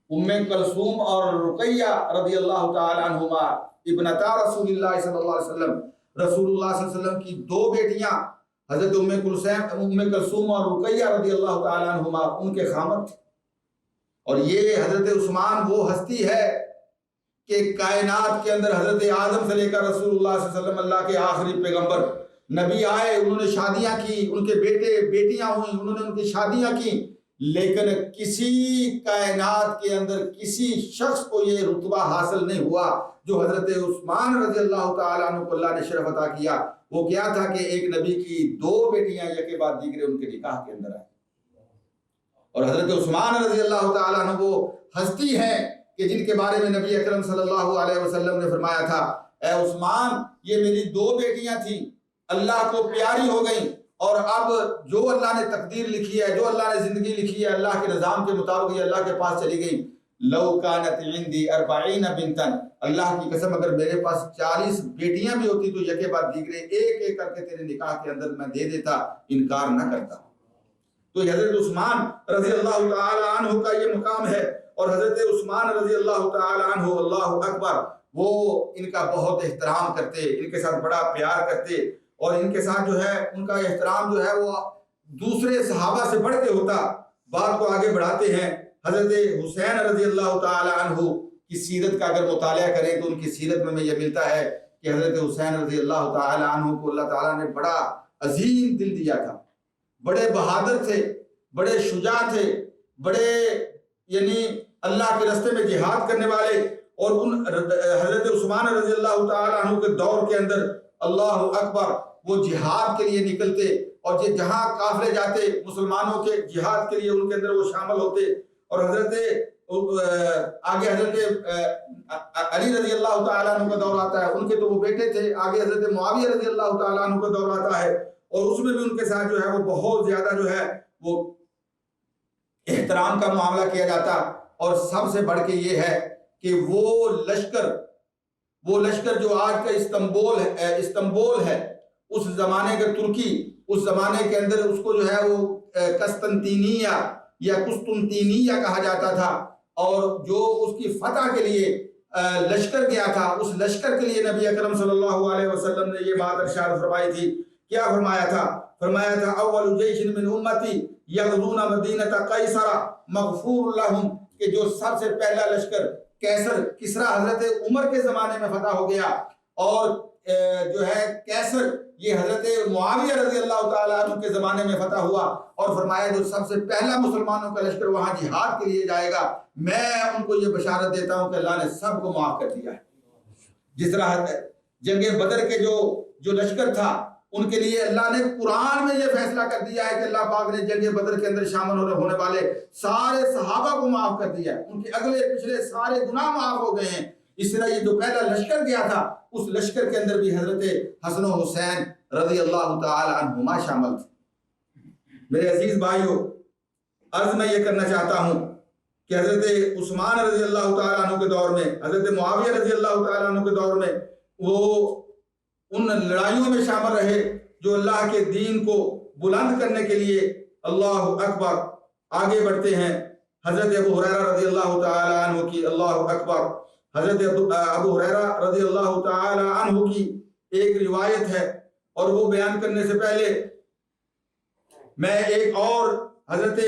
ام کلثوم اور رقیہ رضی اللہ تعالی عنہما ابنتا رسول اللہ صلی اللہ علیہ وسلم، رسول اللہ صلی اللہ علیہ وسلم کی دو بیٹیاں حضرت ام کلثوم اور رقیہ رضی اللہ تعالی عنہما ان کے خامد تھے. اور یہ حضرت عثمان وہ ہستی ہے کہ کائنات کے اندر حضرت آدم سے لے کر رسول اللہ صلی اللہ علیہ وسلم اللہ کے آخری پیغمبر نبی آئے، انہوں نے شادیاں کی، ان کے بیٹے بیٹیاں ہوئیں، انہوں نے ان کی شادیاں کی، لیکن کسی کائنات کے اندر کسی شخص کو یہ رتبہ حاصل نہیں ہوا جو حضرت عثمان رضی اللہ تعالیٰ عنہ کو اللہ نے شرف عطا کیا. وہ کیا تھا کہ ایک نبی کی دو بیٹیاں یکے بعد دیگرے ان کے نکاح کے اندر آئیں. اور حضرت عثمان رضی اللہ تعالیٰ عنہ وہ ہستی ہیں کہ جن کے بارے میں نبی اکرم صلی اللہ علیہ وسلم نے فرمایا تھا اے عثمان یہ میری دو بیٹیاں تھیں، اللہ کو پیاری ہو گئیں، اور اب جو اللہ نے تقدیر لکھی ہے، جو اللہ نے زندگی لکھی ہے اللہ کے نظام کے مطابق یہ اللہ کے پاس چلی گئی. لو کانت عندی 40 بنتن، اللہ کی قسم اگر میرے پاس 40 بیٹیاں بھی ہوتی تو یکے بعد دیگرے ایک ایک کر کے تیرے نکاح کے اندر میں دے دیتا، انکار نہ کرتا. تو حضرت عثمان رضی اللہ تعالی عنہ کا یہ مقام ہے. اور حضرت عثمان رضی اللہ تعالی عنہ اللہ اکبر وہ ان کا بہت احترام کرتے، ان کے ساتھ بڑا پیار کرتے، اور ان کے ساتھ جو ہے ان کا احترام جو ہے وہ دوسرے صحابہ سے بڑھ کے ہوتا. بات کو آگے بڑھاتے ہیں. حضرت حسین رضی اللہ تعالی عنہ کی سیرت کا اگر مطالعہ کریں تو ان کی سیرت میں یہ ملتا ہے کہ حضرت حسین رضی اللہ تعالی عنہ کو اللہ تعالیٰ نے بڑا عظیم دل دیا تھا. بڑے بہادر تھے، بڑے شجاع تھے، بڑے یعنی اللہ کے راستے میں جہاد کرنے والے. اور ان حضرت عثمان رضی اللہ تعالی عنہ کے دور کے اندر اللہ اکبر وہ جہاد کے لیے نکلتے، اور جہاں قافلے جاتے مسلمانوں کے جہاد کے لیے ان کے اندر وہ شامل ہوتے. اور حضرت آگے حضرت علی رضی اللہ تعالیٰ عنہ کا دور آتا ہے، ان کے تو وہ بیٹے تھے. آگے حضرت معاویہ رضی اللہ تعالیٰ عنہ کا دور آتا ہے، اور اس میں بھی ان کے ساتھ جو ہے وہ بہت زیادہ جو ہے وہ احترام کا معاملہ کیا جاتا. اور سب سے بڑھ کے یہ ہے کہ وہ لشکر جو آج کا استنبول ہے اس زمانے کا ترکی، اس زمانے کے اندر اس کو جو ہے وہ قسطنطینیہ یا قسطنطینیہ کہا جاتا تھا. اور جو اس کی فتح کے لیے لشکر گیا تھا، اس لشکر کے لیے نبی اکرم صلی اللہ علیہ وسلم نے یہ بات ارشاد فرمائی تھی. کیا فرمایا تھا؟ فرمایا تھا اول جیش من امتی یغزون مدینہ قیصر مغفور لهم، کہ جو سب سے پہلا لشکر کسرا حضرت عمر کے زمانے میں فتح ہو گیا، اور جو ہے کیسر یہ حضرت معاویہ رضی اللہ تعالیٰ عنہ کے زمانے میں فتح ہوا. اور فرمایا جو سب سے پہلا مسلمانوں کا لشکر وہاں جہاد کے لیے جائے گا، میں ان کو یہ بشارت دیتا ہوں کہ اللہ نے سب کو معاف کر دیا ہے. جس طرح جنگ بدر کے جو لشکر تھا ان کے لیے اللہ نے قرآن میں یہ فیصلہ کر دیا ہے کہ اللہ پاک نے جنگ بدر کے اندر شامل ہونے والے سارے صحابہ کو معاف کر دیا ہے، ان کے اگلے پچھلے سارے گناہ معاف ہو گئے ہیں۔ اس طرح یہ جو پہلا لشکر گیا تھا اس لشکر کے اندر بھی حضرت حسن و حسین رضی اللہ تعالی عنہما شامل تھے۔ میرے عزیز بھائیو، عرض میں یہ کرنا چاہتا ہوں کہ حضرت عثمان رضی اللہ تعالیٰ عنہ کے دور میں، حضرت معاویہ رضی اللہ تعالیٰ عنہ کے دور میں وہ ان لڑائیوں میں شامل رہے جو اللہ کے دین کو بلند کرنے کے لیے اللہ اکبر آگے بڑھتے ہیں۔ حضرت ابو ہریرہ رضی اللہ تعالیٰ عنہ کی اللہ اکبر، حضرت ابو ہریرہ رضی اللہ تعالیٰ عنہ کی ایک روایت ہے، اور وہ بیان کرنے سے پہلے میں ایک اور حضرت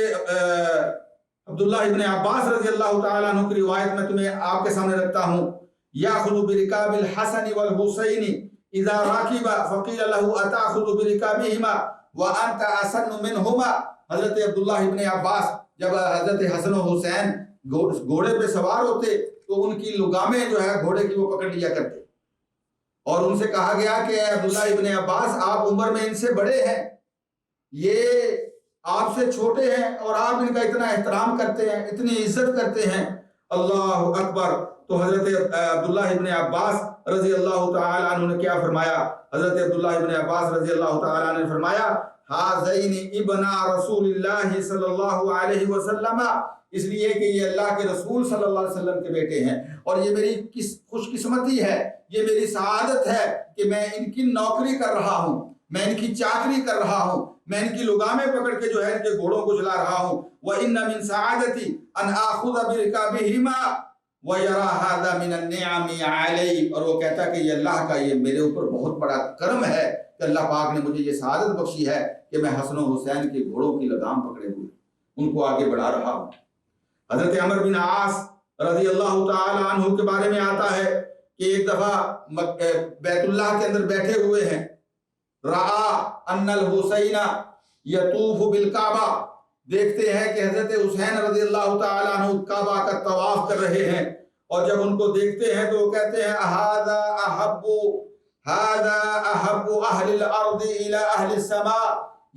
عبداللہ ابن عباس رضی اللہ تعالیٰ عنہ کی روایت میں تمہیں آپ کے سامنے رکھتا ہوں۔ یاخذ برکاب الحسن والحسین اذا راکب فقیل له اتاخذ برکابہما وانت احسن منہما۔ حضرت عبداللہ ابن عباس جب حضرت حسن و حسین گھوڑے پہ سوار ہوتے تو ان کی لگامیں جو ہے گھوڑے کی وہ پکڑ لیا کرتے، اور ان سے کہا گیا کہ عبداللہ ابن عباس آپ عمر میں ان سے بڑے ہیں، یہ آپ سے چھوٹے ہیں اور آپ ان کا اتنا احترام کرتے ہیں، اتنی عزت کرتے ہیں۔ اللہ اکبر۔ تو حضرت عبداللہ ابن عباس رضی اللہ تعالیٰ عنہ نے کیا فرمایا؟ حضرت عبداللہ ابن عباس رضی اللہ تعالیٰ عنہ نے فرمایا ہذین ابنا رسول اللہ صلی اللہ علیہ وسلم، اس لیے کہ یہ اللہ کے رسول صلی اللہ علیہ وسلم کے بیٹے ہیں، اور یہ میری خوش قسمتی ہے، یہ میری سعادت ہے کہ میں ان کی نوکری کر رہا ہوں، میں ان کی چاکری کر رہا ہوں، میں ان کی لگامیں پکڑ کے جو ہے ان کے گھوڑوں کو چلا رہا ہوں۔ وَإِنَّ مِن سَعَادَتِي أَنْ آخُذَ بِرِكَابِهِمَا وَيَرَى هَذَا مِنَ النِّعَمِ عَلَيْهِ، اور وہ کہتا ہے کہ یہ اللہ کا یہ میرے اوپر بہت بڑا کرم ہے کہ اللہ پاک نے مجھے یہ سعادت بخشی ہے کہ میں حسن و حسین کے گھوڑوں کی لگام پکڑے ہوئے ان کو آگے بڑھا رہا ہوں۔ حضرت عمر بن عاص رضی اللہ تعالی عنہ کے بارے میں آتا ہے کہ ایک دفعہ بیت اللہ کے اندر بیٹھے ہوئے ہیں، رعا ان الحسین یطوف بالکعبہ، دیکھتے ہیں کہ حضرت حسین رضی اللہ تعالیٰ عنہ کعبہ کا طواف کر رہے ہیں، اور جب ان کو دیکھتے ہیں تو وہ کہتے ہیں ھذا احب اہل الارض الی اہل السماء،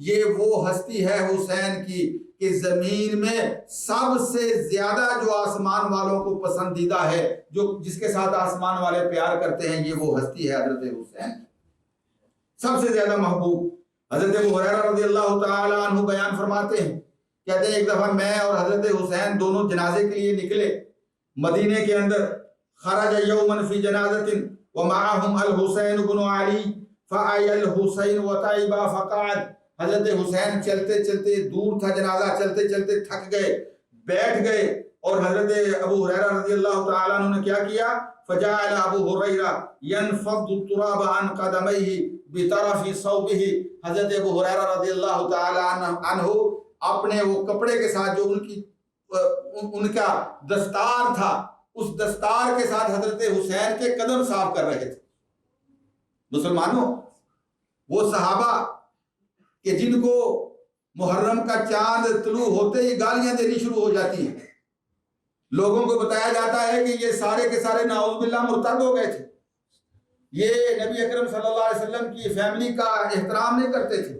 یہ وہ ہستی ہے حسین کی کہ زمین میں سب سے زیادہ جو آسمان والوں کو پسندیدہ ہے، جو جس کے ساتھ آسمان والے پیار کرتے ہیں، یہ وہ ہستی ہے حضرت حسین، سب سے زیادہ محبوب۔ حضرت ابو ہریرہ رضی اللہ تعالی عنہ بیان فرماتے ہیں، کہتے ہیں ایک دفعہ میں اور حضرت حسین دونوں جنازے کے لیے نکلے مدینے کے اندر، خرج یوما فی جنازۃ ومعهم الحسین بن علی فعی الحسین وتعب فقعد۔ حضرت حسین چلتے چلتے، دور تھا جنازہ، چلتے چلتے تھک گئے، بیٹھ گئے، اور حضرت ابو ہریرہ رضی اللہ تعالیٰ عنہ نے کیا کیا؟ فجعل ابو ہریرہ ينفض التراب عن قدمیہ بطرف ثوبہ۔ حضرت ابو ہریرہ رضی اللہ تعالیٰ عنہ اپنے وہ کپڑے کے ساتھ جو ان کا دستار تھا، اس دستار کے ساتھ حضرت حسین کے قدم صاف کر رہے تھے۔ مسلمانوں، وہ صحابہ کہ جن کو محرم کا چاند طلوع ہوتے ہی گالیاں دینی شروع ہو جاتی ہیں، لوگوں کو بتایا جاتا ہے کہ یہ سارے کے سارے نعوذ باللہ مرتد ہو گئے تھے، یہ نبی اکرم صلی اللہ علیہ وسلم کی فیملی کا احترام نہیں کرتے تھے،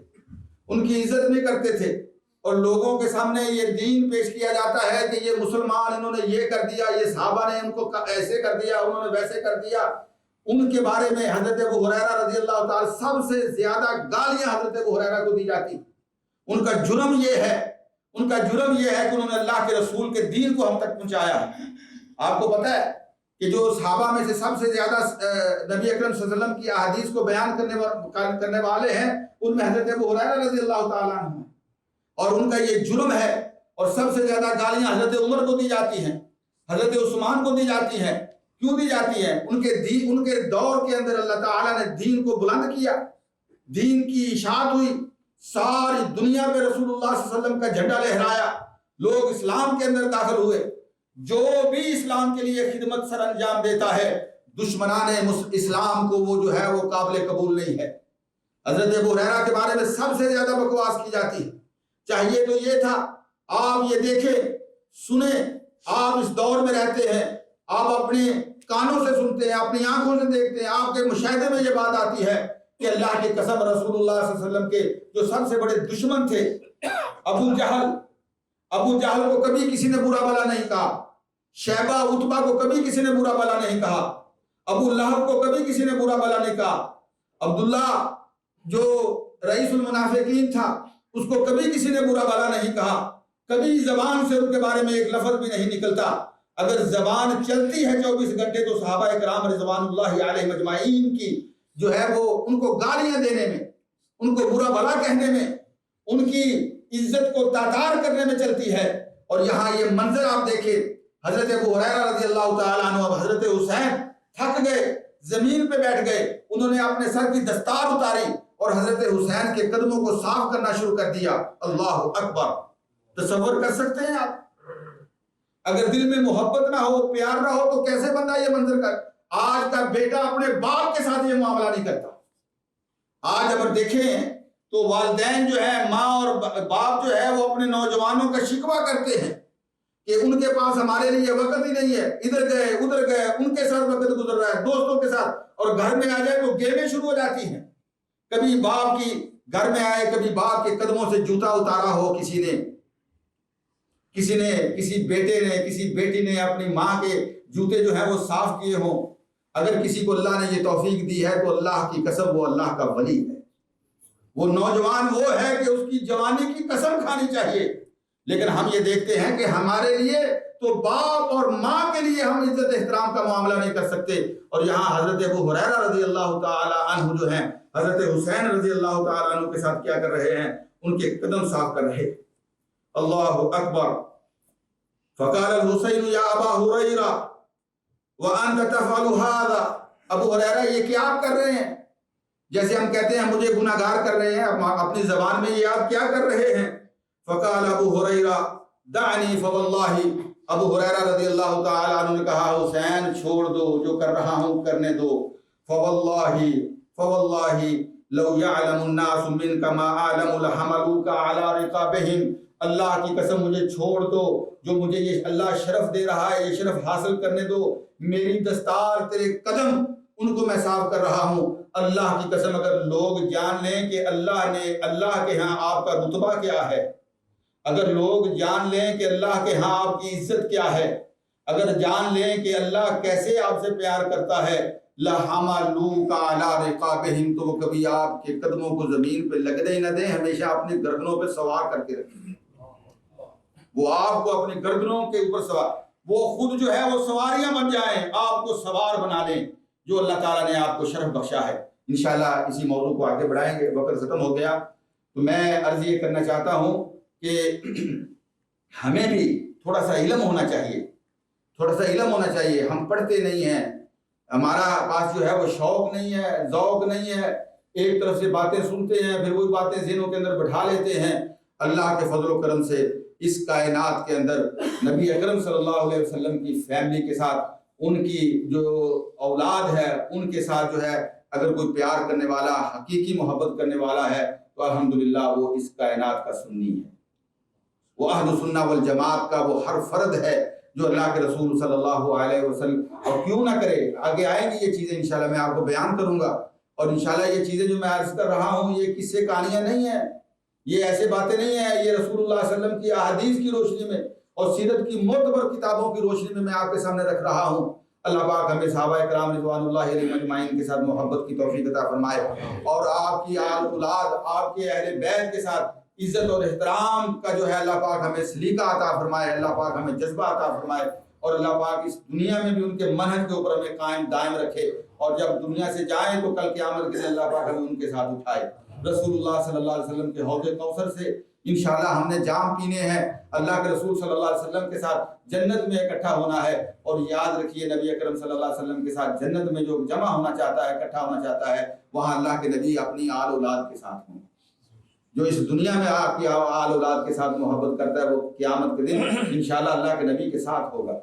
ان کی عزت نہیں کرتے تھے، اور لوگوں کے سامنے یہ دین پیش کیا جاتا ہے کہ یہ مسلمان، انہوں نے یہ کر دیا، یہ صحابہ نے ان کو ایسے کر دیا، انہوں نے ویسے کر دیا۔ ان کے بارے میں حضرت ابو ہریرہ رضی اللہ تعالی سب سے زیادہ گالیاں حضرت ابو ہریرہ کو دی جاتی۔ ان کا جرم یہ ہے کہ انہوں نے اللہ کے رسول کے دین کو ہم تک پہنچایا۔ آپ کو پتہ ہے کہ جو صحابہ میں سے سب سے زیادہ نبی اکرم صلی اللہ علیہ وسلم کی احادیث کو بیان کرنے والے ہیں، ان میں حضرت ابو ہریرہ رضی اللہ تعالیٰ عنہ ہیں، اور ان کا یہ جرم ہے۔ اور سب سے زیادہ گالیاں حضرت عمر کو دی جاتی ہیں، حضرت عثمان کو دی جاتی ہیں۔ کیوں دی جاتی ہیں؟ ان کے دور کے اندر اللہ تعالیٰ نے دین کو بلند کیا، دین کی اشاعت ہوئی، ساری دنیا پہ رسول اللہ صلی اللہ علیہ وسلم کا جھنڈا لہرایا، لوگ اسلام کے اندر داخل ہوئے۔ جو بھی اسلام کے لیے خدمت سر انجام دیتا ہے، دشمنان اسلام کو وہ جو ہے وہ قابل قبول نہیں ہے۔ حضرت ابو ہریرہ کے بارے میں سب سے زیادہ بکواس کی جاتی ہے۔ چاہیے تو یہ تھا، آپ یہ دیکھیں، سنیں، آپ اس دور میں رہتے ہیں، آپ اپنے کانوں سے سنتے ہیں، اپنی آنکھوں سے دیکھتے ہیں، آپ کے مشاہدے میں یہ بات آتی ہے کہ اللہ کی قسم رسول اللہ صلی اللہ علیہ وسلم کے جو سب سے بڑے دشمن تھے ابو جہل کو کبھی کسی نے برا بھلا نہیں کہا، شیبہ عتبہ کو کبھی کسی نے برا بھلا نہیں کہا، ابو لہب کو کبھی کسی نے برا بھلا نہیں کہا، عبداللہ جو رئیس المنافقین تھا اس کو کبھی کسی نے برا بھلا نہیں کہا، کبھی زبان سے ان کے بارے میں ایک لفظ بھی نہیں نکلتا۔ اگر زبان چلتی ہے 24 گھنٹے تو صحابہ کرام رضوان اللہ علیہ مجمعین کی جو ہے وہ ان کو گالیاں دینے میں، ان کو برا بھلا کہنے میں، ان کی عزت کو تاتار کرنے میں چلتی ہے۔ اور یہاں یہ منظر آپ دیکھیں، حضرت ابو ہریرہ رضی اللہ تعالیٰ عنہ اب حضرت حسین تھک گئے، زمین پہ بیٹھ گئے، انہوں نے اپنے سر کی دستار اتاری اور حضرت حسین کے قدموں کو صاف کرنا شروع کر دیا۔ اللہ اکبر! تصور کر سکتے ہیں آپ؟ اگر دل میں محبت نہ ہو، پیار نہ ہو تو کیسے بندہ یہ منظر کر؟ آج کا بیٹا اپنے باپ کے ساتھ یہ معاملہ نہیں کرتا۔ آج اگر دیکھیں تو والدین جو ہے، ماں اور باپ جو ہے وہ اپنے نوجوانوں کا شکوہ کرتے ہیں کہ ان کے پاس ہمارے لیے وقت ہی نہیں ہے، ادھر گئے ادھر گئے، ان کے ساتھ وقت گزر رہا ہے، دوستوں کے ساتھ، اور گھر میں آ جائے تو گیمیں شروع ہو جاتی ہیں۔ کبھی باپ کی گھر میں آئے، کبھی باپ کے قدموں سے جوتا اتارا ہو کسی نے، کسی بیٹے نے، کسی بیٹی نے اپنی ماں کے جوتے جو ہیں وہ صاف کیے ہوں۔ اگر کسی کو اللہ نے یہ توفیق دی ہے تو اللہ کی قسم وہ اللہ کا ولی ہے، وہ نوجوان وہ ہے کہ اس کی جوانی کی قسم کھانی چاہیے۔ لیکن ہم یہ دیکھتے ہیں کہ ہمارے لیے تو باپ اور ماں کے لیے ہم عزت احترام کا معاملہ نہیں کر سکتے، اور یہاں حضرت ابو ہریرہ رضی اللہ تعالی عنہ جو ہیں حضرت حسین رضی اللہ تعالی عنہ کے ساتھ کیا کر رہے ہیں؟ ان کے قدم صاف کر رہے۔ اللہ اکبر! فقال الحسین یا ابا ہریرہ وانت تفعل هذا، ابو ہریرہ یہ کیا آپ کر رہے ہیں؟ جیسے ہم کہتے ہیں مجھے گناہگار کر رہے ہیں، اپنی زبان میں یہ آپ کیا کر رہے ہیں؟ فقال ابو ہریرہ دعنی فواللہ، ابو ہریرہ رضی اللہ تعالی عنہ نے کہا حسین چھوڑ دو، جو کر رہا ہوں کرنے دو۔ فواللہ لو یعلم الناس منک ما اعلم لحملوک علی رقابہم، اللہ کی قسم مجھے چھوڑ دو، جو مجھے یہ اللہ شرف دے رہا ہے یہ شرف حاصل کرنے دو، میری دستار تیرے قدم ان کو میں صاف کر رہا ہوں۔ اللہ کی قسم اگر لوگ جان لیں کہ اللہ کے ہاں آپ کا رتبہ کیا ہے، اگر لوگ جان لیں کہ اللہ کے ہاں آپ کی عزت کیا ہے، اگر جان لیں کہ اللہ کیسے آپ سے پیار کرتا ہے، لَحَمَلُوكَ عَلَىٰ رِقَابِهِمْ، تو وہ کبھی آپ کے قدموں کو زمین پہ لگنے ہی نہ دیں، ہمیشہ اپنی گردنوں پہ سوار کر کے رکھیں۔ وہ آپ کو اپنی گردنوں کے اوپر سوار، وہ خود جو ہے وہ سواریاں بن جائیں، آپ کو سوار بنا لیں، جو اللہ تعالیٰ نے آپ کو شرف بخشا ہے۔ انشاءاللہ اسی موضوع کو آگے بڑھائیں گے، وقت ختم ہو گیا، تو میں عرض یہ کرنا چاہتا ہوں کہ ہمیں بھی تھوڑا سا علم ہونا چاہیے، تھوڑا سا علم ہونا چاہیے۔ ہم پڑھتے نہیں ہیں، ہمارا پاس جو ہے وہ شوق نہیں ہے، ذوق نہیں ہے، ایک طرف سے باتیں سنتے ہیں پھر وہی باتیں ذہنوں کے اندر بٹھا لیتے ہیں۔ اللہ کے فضل و کرم سے اس کائنات کے اندر نبی اکرم صلی اللہ علیہ وسلم کی فیملی کے ساتھ، ان کی جو اولاد ہے ان کے ساتھ جو ہے اگر کوئی پیار کرنے والا، حقیقی محبت کرنے والا ہے تو الحمدللہ وہ اس کائنات کا سنی ہے، وہ اہل سنہ والجماعت کا وہ ہر فرد ہے جو اللہ کے رسول صلی اللہ علیہ وسلم، اور کیوں نہ کرے، آگے آئیں گی یہ چیزیں انشاءاللہ میں آپ کو بیان کروں گا، اور انشاءاللہ یہ چیزیں جو میں عرض کر رہا ہوں یہ قصے کہانیاں نہیں ہیں، یہ ایسے باتیں نہیں ہیں، یہ رسول اللہ صلی اللہ علیہ وسلم کی احادیث کی روشنی میں اور سیرت کی معتبر کتابوں کی روشنی میں آپ کے سامنے رکھ رہا ہوں۔ اللہ پاک ہمیں صحابہ کرام رضوان اللہ علیہ مجمعین کے ساتھ محبت کی توفیق عطا فرمائے، اور آپ کی آل اولاد، آپ کے اہل بیت کے ساتھ عزت اور احترام کا جو ہے اللہ پاک ہمیں سلیقہ عطا فرمائے، اللہ پاک ہمیں جذبہ عطا فرمائے، اور اللہ پاک اس دنیا میں بھی ان کے منہج کے اوپر ہمیں قائم دائم رکھے، اور جب دنیا سے جائیں تو کل قیامت کے دن اللہ پاک ہمیں ان کے ساتھ اٹھائے۔ رسول اللہ صلی اللہ علیہ وسلم کے حوض کوثر سے انشاءاللہ ہم نے جام پینے ہیں، اللہ کے رسول صلی اللہ علیہ وسلم کے ساتھ جنت میں اکٹھا ہونا ہے، اور یاد رکھیے نبی اکرم صلی اللہ علیہ وسلم کے ساتھ جنت میں جو جمع ہونا چاہتا ہے، اکٹھا ہونا چاہتا ہے، وہاں اللہ کے نبی اپنی آل اولاد کے ساتھ ہوں۔ جو اس دنیا میں آپ کی آل اولاد کے ساتھ محبت کرتا ہے وہ قیامت کے دن انشاءاللہ اللہ کے نبی کے ساتھ ہوگا۔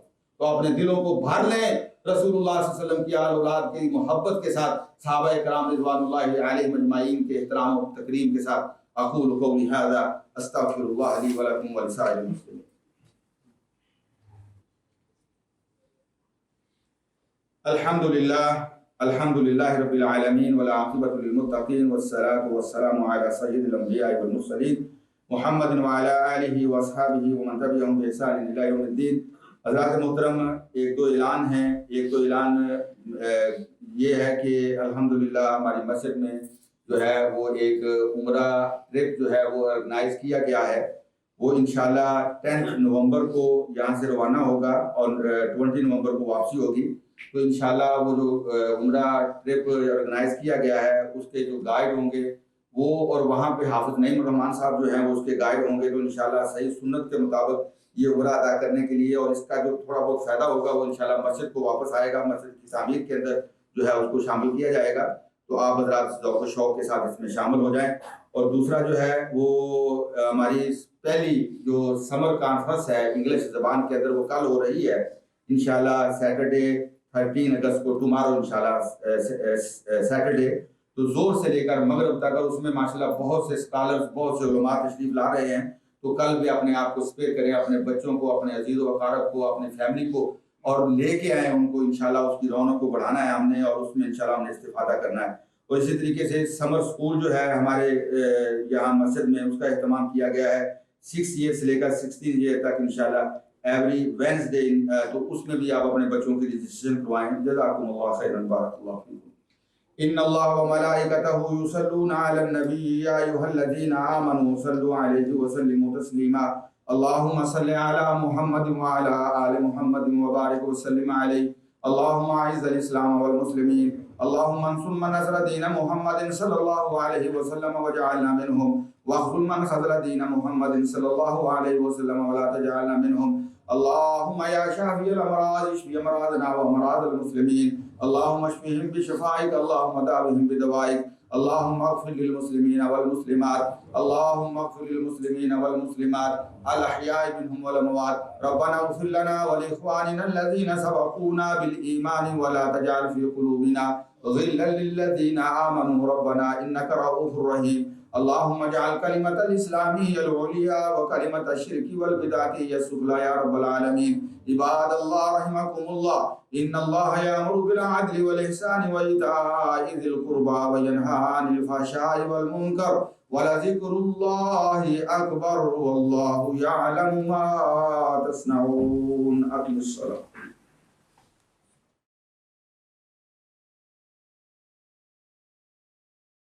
تو اپنے دلوں کو بھر لیں رسول اللہ صلی اللہ علیہ وسلم کی آل اولاد کی محبت کے ساتھ، صحابہ کرام رضوان اللہ علیہ مجمعین کے احترام و تکریم کے ساتھ۔ اقول قولی ھذا استغفر اللہ لی ولکم ولسائر المسلمین۔ الحمدللہ رب العالمین والعاقبۃ للمتقین والصلاة والسلام علی سید الانبیاء والمرسلین محمد وعلی آلہ واصحابہ ومن تبعہم بإحسان الی یوم الدین۔ حضرات محترم، ایک دو اعلان ہیں۔ ایک تو اعلان یہ ہے کہ الحمدللہ ہماری مسجد میں جو ہے وہ ایک عمرہ ٹرپ جو ہے وہ آرگنائز کیا گیا ہے۔ وہ انشاءاللہ 10 نومبر کو یہاں سے روانہ ہوگا اور 20 نومبر کو واپسی ہوگی۔ تو انشاءاللہ وہ جو عمرہ ٹرپ آرگنائز کیا گیا ہے اس کے جو گائیڈ ہوں گے وہ، اور وہاں پہ حافظ نعیم الرحمان صاحب جو ہیں وہ اس کے گائیڈ ہوں گے۔ تو انشاءاللہ صحیح سنت کے مطابق یہ عمرہ ادا کرنے کے لیے، اور اس کا جو تھوڑا بہت فائدہ ہوگا وہ انشاءاللہ مسجد کو واپس آئے گا، مسجد کی تعمیر کے اندر جو ہے اس کو شامل کیا جائے گا۔ تو آپ حضرات ذوق و شوق کے ساتھ اس میں شامل ہو جائیں۔ اور دوسرا جو ہے وہ ہماری پہلی جو سمر کانفرنس ہے انگلش زبان کے اندر وہ کل ہو رہی ہے انشاءاللہ سیٹرڈے 13 اگست کو، ٹمارو انشاءاللہ سیٹرڈے، تو زور سے لے کر مغرب تک، اور اس میں ماشاءاللہ بہت سے اسکالرز، بہت سے علماء تشریف لا رہے ہیں۔ تو کل بھی اپنے آپ کو اسپیئر کریں، اپنے بچوں کو، اپنے عزیز و اقارب کو، اپنی فیملی کو، اور لے کے آئیں ان کو۔ انشاءاللہ اس کی رونق کو بڑھانا ہے ہم نے، اور اس میں انشاءاللہ ہم نے استفادہ کرنا ہے۔ اور اسی طریقے سے سمر سکول جو ہے ہمارے یہاں مسجد میں، اس کا اہتمام کیا گیا ہے 6 ایئر سے لے کر 16 ایئر تک انشاءاللہ ایوری وینسڈے۔ تو اس میں بھی آپ اپنے بچوں کی رجسٹریشن کروائیں۔ جزاکم اللہ خیرا، بارک اللہ فیکم۔ ان اللہ وملائکتہ یصلون علی النبی یا ایھا الذین آمنوا صلوا علیہ وسلموا تسلیما۔ اللہم صل علی محمد وعلی آل محمد وبارک وسلم علیہ۔ اللہم اعز الاسلام والمسلمین، اللہم انصر من نصر دین محمد صلی اللہ علیہ وسلم واجعلنا منہم، واخذل من خذل دین محمد صلی اللہ علیہ وسلم ولا تجعلنا منہم۔ اللہم یا شافی الامراض اشفی امراضنا وامراض المسلمین، اللہم اشفیہم بشفائک، اللہم داویہم بدوائک، اللہم اغفر للمسلمین والمسلمات، اللہم اغفر للمسلمین والمسلمات الاحیاء منہم والاموات۔ ربنا اغفر لنا ولاخواننا الذین سبقونا بالایمان ولا تجعل فی قلوبنا غلا للذین آمنوا ربنا انک رؤوف رحیم۔ اللہم اجعل کلمۃ الاسلام ہی العلیٰ وکلمۃ الشرک والبدعۃ ہی السفلی یا رب العالمین۔ عباد اللہ رحمکم اللہ، ان اللہ یامر بالعدل والاحسان وایتاء ذی القربى وینہی عن الفحشاء والمنکر ولذکر اللہ اکبر واللہ یعلم ما تصنعون۔ اقم الصلاۃ۔